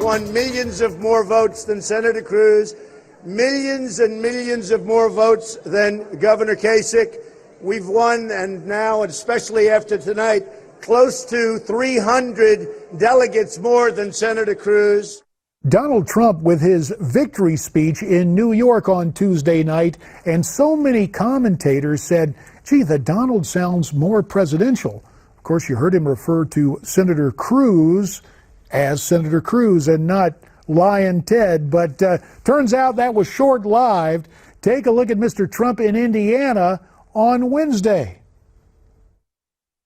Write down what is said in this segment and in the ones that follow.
won millions of more votes than Senator Cruz, millions and millions of more votes than Governor Kasich. We've won, and now, especially after tonight, close to 300 delegates more than Senator Cruz. Donald Trump with his victory speech in New York on Tuesday night, and so many commentators said, gee, that Donald sounds more presidential. Of course, you heard him refer to Senator Cruz as Senator Cruz and not Lion Ted, but turns out that was short-lived. Take a look at Mr. Trump in Indiana on Wednesday.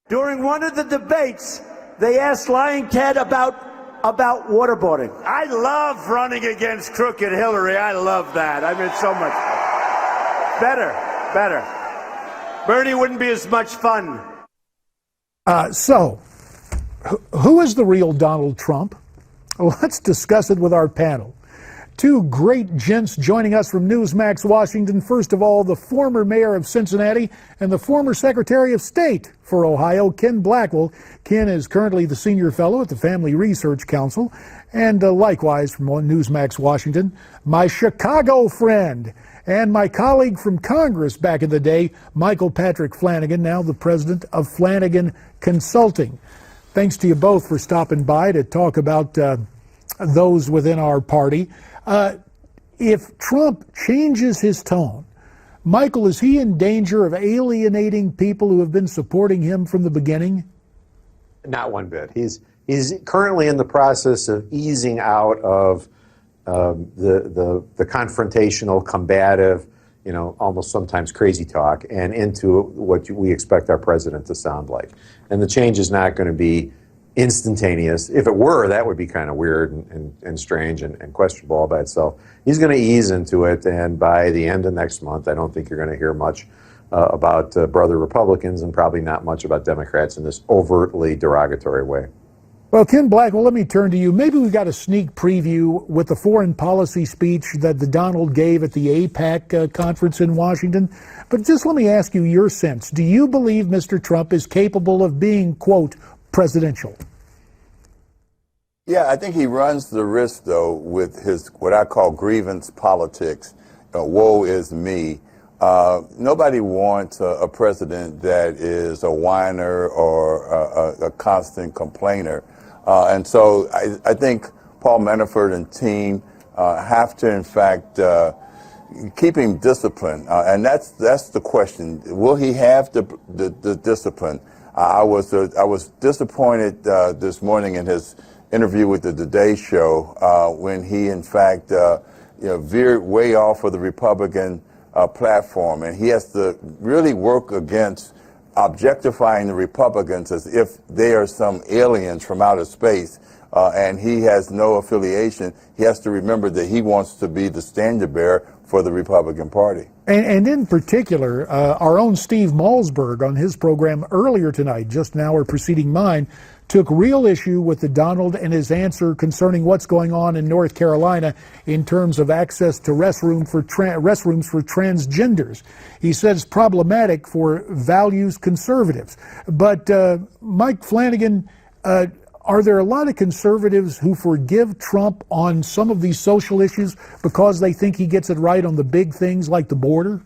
During one of the debates, they asked Lion Ted about waterboarding. I love running against crooked Hillary. I love that. I mean, so much better. Bernie wouldn't be as much fun. So, who is the real Donald Trump? Well, let's discuss it with our panel. Two great gents joining us from Newsmax, Washington. First of all, the former mayor of Cincinnati and the former Secretary of State for Ohio, Ken Blackwell. Ken is currently the senior fellow at the Family Research Council. And likewise from Newsmax, Washington, my Chicago friend and my colleague from Congress back in the day, Michael Patrick Flanagan, now the president of Flanagan Consulting. Thanks to you both for stopping by to talk about those within our party. If Trump changes his tone, Michael, is he in danger of alienating people who have been supporting him from the beginning? Not one bit. He's currently in the process of easing out of the confrontational, combative, almost sometimes crazy talk, and into what we expect our president to sound like. And the change is not going to be instantaneous. If it were, that would be kind of weird and strange and questionable all by itself. He's going to ease into it, and by the end of next month, I don't think you're going to hear much about brother Republicans, and probably not much about Democrats in this overtly derogatory way. Well, Ken Blackwell, let me turn to you. Maybe we've got a sneak preview with the foreign policy speech that the Donald gave at the APAC conference in Washington. But just let me ask you your sense. Do you believe Mr. Trump is capable of being, quote, presidential? Yeah, I think he runs the risk, though, with his what I call grievance politics. Woe is me. Nobody wants a president that is a whiner or a constant complainer. And so I think Paul Manafort and team have to, in fact, keep him disciplined. And that's the question. Will he have the discipline? I was disappointed this morning in his interview with the Today Show when he, in fact, veered way off of the Republican platform, and he has to really work against objectifying the Republicans as if they are some aliens from outer space, and he has no affiliation. He has to remember that he wants to be the standard bearer for the Republican Party. And in particular, our own Steve Malzberg on his program earlier tonight, just an hour preceding mine, took real issue with the Donald and his answer concerning what's going on in North Carolina in terms of access to restrooms for transgenders. He says problematic for values conservatives. But Mike Flanagan, are there a lot of conservatives who forgive Trump on some of these social issues because they think he gets it right on the big things like the border?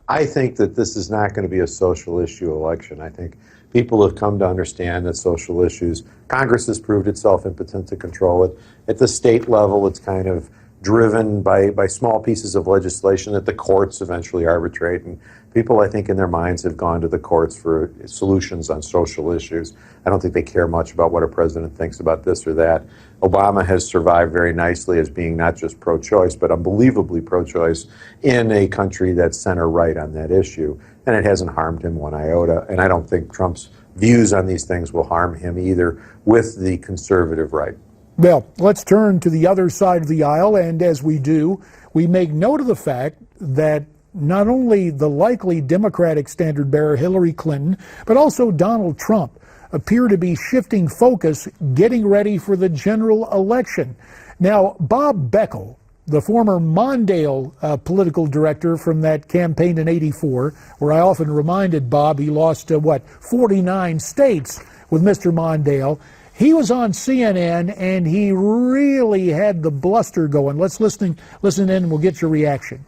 I think that this is not going to be a social issue election. I think people have come to understand that social issues, Congress has proved itself impotent to control it. At the state level, it's kind of driven by small pieces of legislation that the courts eventually arbitrate. And people, I think, in their minds have gone to the courts for solutions on social issues. I don't think they care much about what a president thinks about this or that. Obama has survived very nicely as being not just pro-choice, but unbelievably pro-choice in a country that's center-right on that issue. And it hasn't harmed him one iota. And I don't think Trump's views on these things will harm him either with the conservative right. Well, let's turn to the other side of the aisle, and as we do, we make note of the fact that not only the likely Democratic standard bearer Hillary Clinton, but also Donald Trump appear to be shifting focus, getting ready for the general election. Now, Bob Beckel, the former Mondale political director from that campaign in '84, where I often reminded Bob he lost, 49 states with Mr. Mondale. He was on CNN, and he really had the bluster going. Let's listen in, and we'll get your reaction.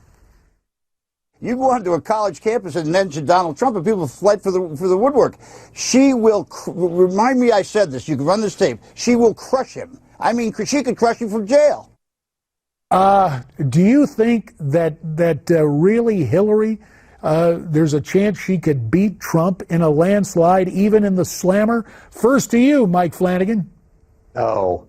You go onto a college campus and mention Donald Trump, and people fled for the woodwork. She will remind me I said this. You can run this tape. She will crush him. I mean, she could crush him from jail. Do you think that really Hillary, there's a chance she could beat Trump in a landslide, even in the slammer? First to you, Mike Flanagan. No,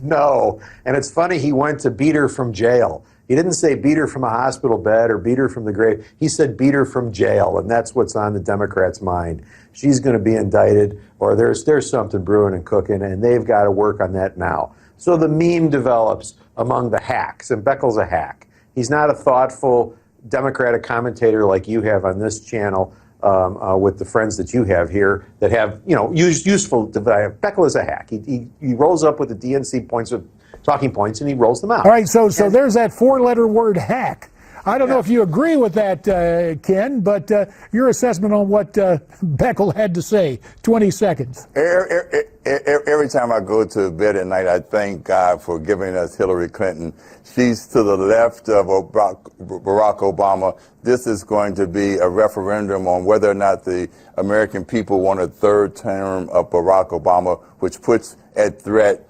no. And it's funny, he went to beat her from jail. He didn't say beat her from a hospital bed or beat her from the grave. He said beat her from jail, and that's what's on the Democrats' mind. She's going to be indicted, or there's something brewing and cooking, and they've got to work on that now. So the meme develops among the hacks, and Beckel's a hack. He's not a thoughtful Democratic commentator like you have on this channel with the friends that you have here that have, useful. Beckel is a hack. He rolls up with the DNC talking points, and he rolls them out. All right, so there's that four-letter word hack. I don't know if you agree with that, Ken, but your assessment on what Beckel had to say. 20 seconds. Every time I go to bed at night, I thank God for giving us Hillary Clinton. She's to the left of Barack Obama. This is going to be a referendum on whether or not the American people want a third term of Barack Obama, which puts at threat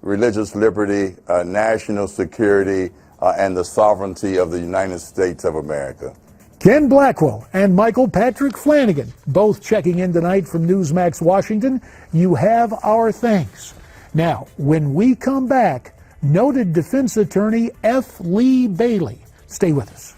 religious liberty, national security, and the sovereignty of the United States of America. Ken Blackwell and Michael Patrick Flanagan, both checking in tonight from Newsmax, Washington. You have our thanks. Now, when we come back, noted defense attorney F. Lee Bailey. Stay with us.